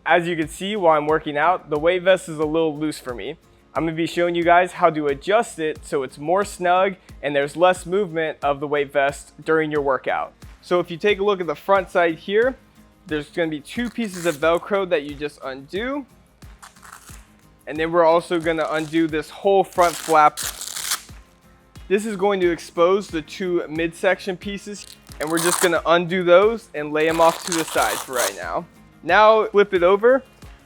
As you can see while I'm working out, the weight vest is a little loose for me. I'm going to be showing you guys how to adjust it so it's more snug and there's less movement of the weight vest during your workout. So if you take a look at the front side here, there's going to be 2 pieces of Velcro that you just undo. And then we're also going to undo this whole front flap. This is going to expose the 2 midsection pieces, and we're just going to undo those and lay them off to the side for right now. Now flip it over.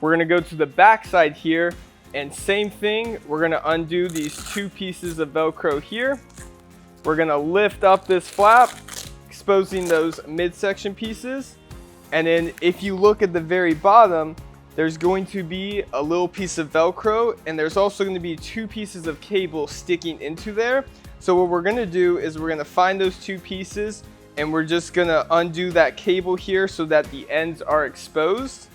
We're going to go to the back side here, and same thing, we're going to undo these 2 pieces of Velcro here. We're going to lift up this flap, exposing those midsection pieces. And then if you look at the very bottom, there's going to be a little piece of Velcro, and there's also going to be 2 pieces of cable sticking into there. So what we're going to do is we're going to find those 2 pieces, and we're just going to undo that cable here so that the ends are exposed.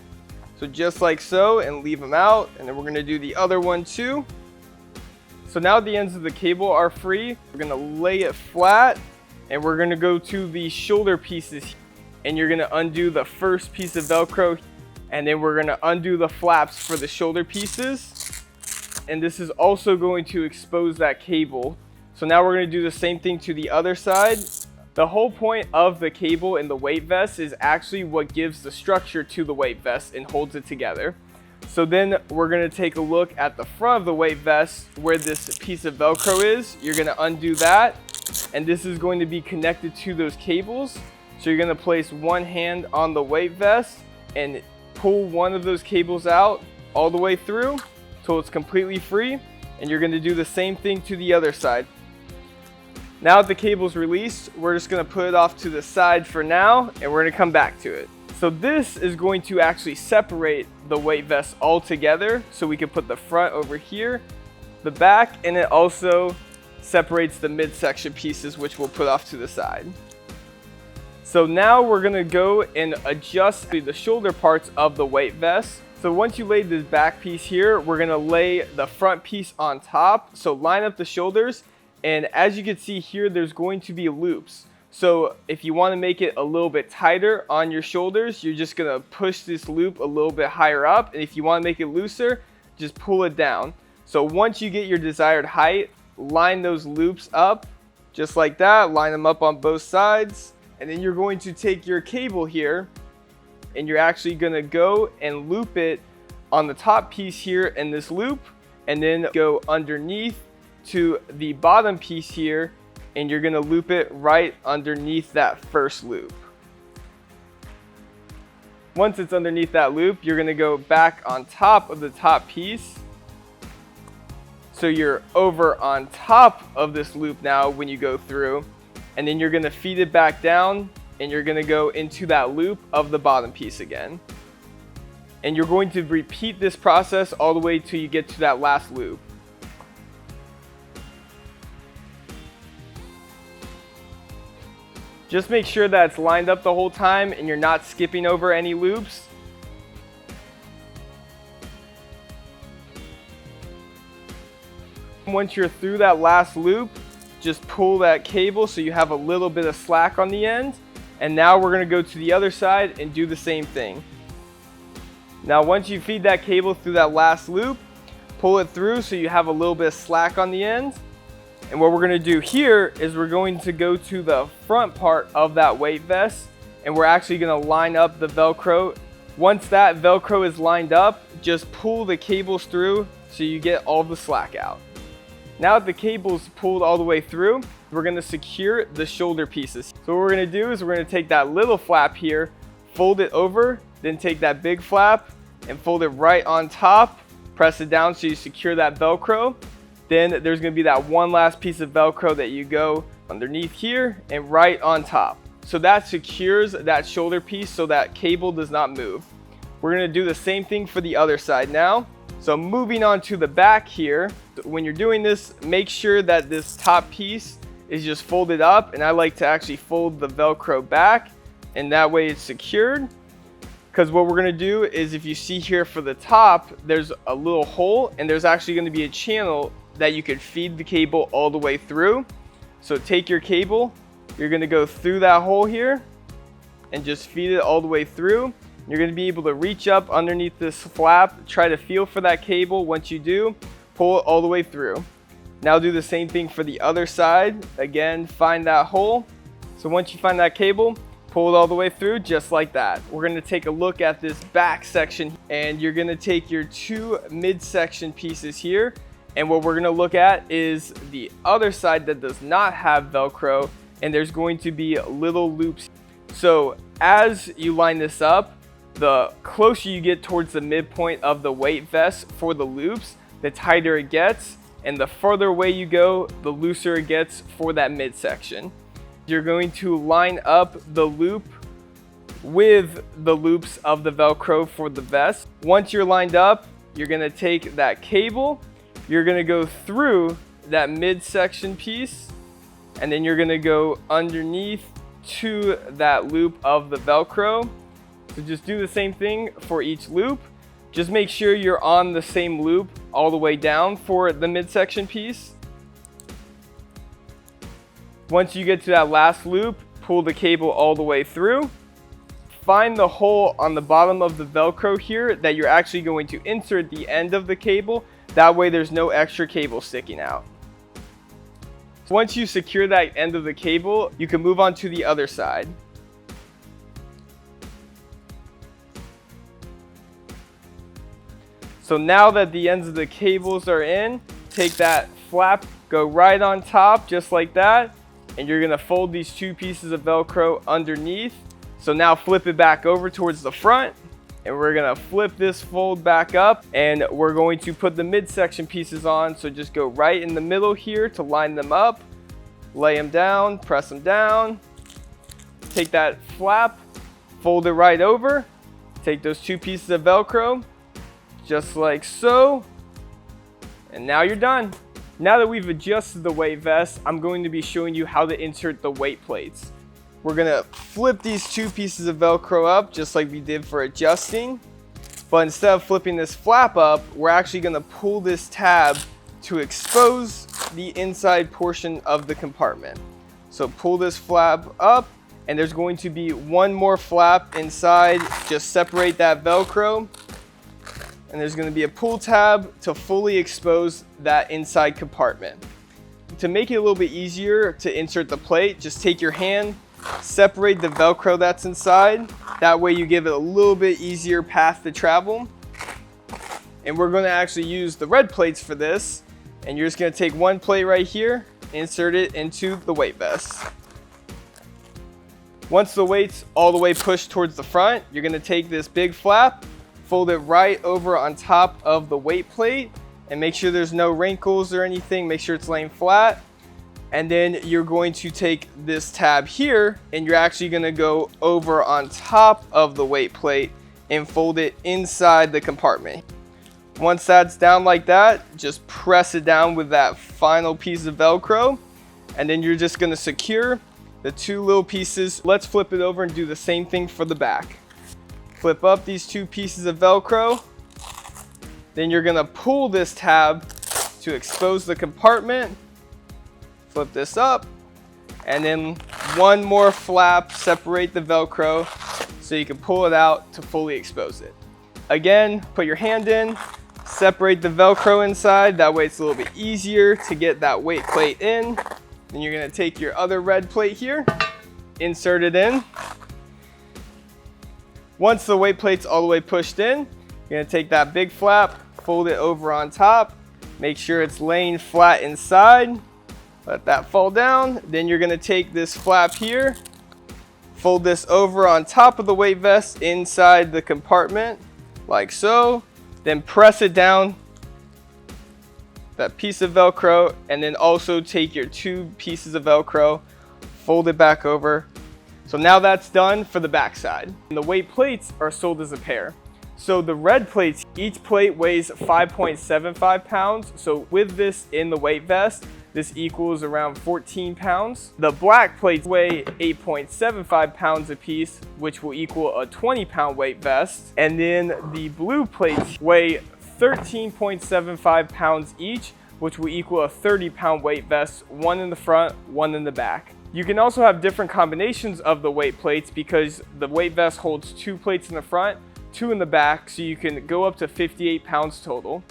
So just like so, and leave them out. And then we're going to do the other one too. So now the ends of the cable are free. We're going to lay it flat, and we're going to go to the shoulder pieces, and you're going to undo the first piece of Velcro, and then we're going to undo the flaps for the shoulder pieces. And this is also going to expose that cable. So now we're going to do the same thing to the other side. The whole point of the cable in the weight vest is actually what gives the structure to the weight vest and holds it together. So then we're going to take a look at the front of the weight vest where this piece of Velcro is. You're going to undo that, and this is going to be connected to those cables. So you're going to place one hand on the weight vest and pull one of those cables out all the way through till it's completely free, and you're going to do the same thing to the other side. Now that the cable's released, we're just going to put it off to the side for now, and we're going to come back to it. So this is going to actually separate the weight vest all together, so we can put the front over here, the back, and it also separates the midsection pieces, which we'll put off to the side. So now we're going to go and adjust the shoulder parts of the weight vest. So once you lay this back piece here, we're going to lay the front piece on top. So line up the shoulders. And as you can see here, there's going to be loops. So if you want to make it a little bit tighter on your shoulders, you're just going to push this loop a little bit higher up. And if you want to make it looser, just pull it down. So once you get your desired height, line those loops up just like that. Line them up on both sides. And then you're going to take your cable here, and you're actually going to go and loop it on the top piece here in this loop, and then go underneath to the bottom piece here, and you're going to loop it right underneath that first loop. Once it's underneath that loop, you're going to go back on top of the top piece. So you're over on top of this loop now when you go through, and then you're going to feed it back down, and you're going to go into that loop of the bottom piece again. And you're going to repeat this process all the way till you get to that last loop. Just make sure that it's lined up the whole time and you're not skipping over any loops. Once you're through that last loop, just pull that cable so you have a little bit of slack on the end. And now we're going to go to the other side and do the same thing. Now once you feed that cable through that last loop, pull it through so you have a little bit of slack on the end. And what we're going to do here is we're going to go to the front part of that weight vest, and we're actually going to line up the Velcro. Once that Velcro is lined up, just pull the cables through so you get all the slack out. Now that the cable's pulled all the way through, we're going to secure the shoulder pieces. So what we're going to do is we're going to take that little flap here, fold it over, then take that big flap and fold it right on top, press it down so you secure that Velcro. Then there's going to be that one last piece of Velcro that you go underneath here and right on top. So that secures that shoulder piece so that cable does not move. We're going to do the same thing for the other side now. So moving on to the back here, when you're doing this, make sure that this top piece is just folded up, and I like to actually fold the Velcro back, and that way it's secured. Because what we're going to do is, if you see here for the top, there's a little hole, and there's actually going to be a channel that you could feed the cable all the way through. So take your cable, you're going to go through that hole here and just feed it all the way through, You're going to be able to reach up underneath this flap, try to feel for that cable. Once you do, pull it all the way through. Now do the same thing for the other side. Again, find that hole. So once you find that cable, pull it all the way through just like that. We're going to take a look at this back section, and you're going to take your two midsection pieces here, and what we're going to look at is the other side that does not have Velcro, and there's going to be little loops. So as you line this up, the closer you get towards the midpoint of the weight vest for the loops, the tighter it gets, and the further away you go, the looser it gets for that midsection. You're going to line up the loop with the loops of the Velcro for the vest. Once you're lined up, you're going to take that cable, you're going to go through that midsection piece, and then you're going to go underneath to that loop of the Velcro. So just do the same thing for each loop. Just make sure you're on the same loop all the way down for the midsection piece. Once you get to that last loop, pull the cable all the way through. Find the hole on the bottom of the Velcro here that you're actually going to insert the end of the cable. That way there's no extra cable sticking out. Once you secure that end of the cable, you can move on to the other side. So now that the ends of the cables are in, take that flap, go right on top just like that, and you're gonna fold these two pieces of Velcro underneath. So now flip it back over towards the front, and we're gonna flip this fold back up, and we're going to put the midsection pieces on. So just go right in the middle here to line them up, lay them down, press them down, take that flap, fold it right over, take those two pieces of Velcro, just like so, and now you're done. Now that we've adjusted the weight vest, I'm going to be showing you how to insert the weight plates. We're gonna flip these two pieces of Velcro up just like we did for adjusting, but instead of flipping this flap up, we're actually gonna pull this tab to expose the inside portion of the compartment. So pull this flap up, and there's going to be one more flap inside. Just separate that Velcro, and there's going to be a pull tab to fully expose that inside compartment. To make it a little bit easier to insert the plate, just take your hand, separate the Velcro that's inside. That way you give it a little bit easier path to travel. And we're going to actually use the red plates for this. And you're just going to take one plate right here, insert it into the weight vest. Once the weight's all the way pushed towards the front, you're going to take this big flap, fold it right over on top of the weight plate, and make sure there's no wrinkles or anything. Make sure it's laying flat. And then you're going to take this tab here, and you're actually going to go over on top of the weight plate and fold it inside the compartment. Once that's down like that, just press it down with that final piece of Velcro, and then you're just going to secure the two little pieces. Let's flip it over and do the same thing for the back. Flip up these two pieces of Velcro. Then you're going to pull this tab to expose the compartment. Flip this up, and then one more flap, separate the Velcro so you can pull it out to fully expose it. Again, put your hand in, separate the Velcro inside. That way it's a little bit easier to get that weight plate in. Then you're going to take your other red plate here, insert it in. Once the weight plate's all the way pushed in, you're going to take that big flap, fold it over on top, make sure it's laying flat inside, let that fall down. Then you're going to take this flap here, fold this over on top of the weight vest inside the compartment like so, then press it down, that piece of Velcro, and then also take your two pieces of Velcro, fold it back over. So now that's done for the back side. And the weight plates are sold as a pair. So the red plates, each plate weighs 5.75 pounds. So with this in the weight vest, this equals around 14 pounds. The black plates weigh 8.75 pounds a piece, which will equal a 20-pound weight vest. And then the blue plates weigh 13.75 pounds each, which will equal a 30-pound weight vest, one in the front, one in the back. You can also have different combinations of the weight plates because the weight vest holds 2 plates in the front, 2 in the back, so you can go up to 58 pounds total.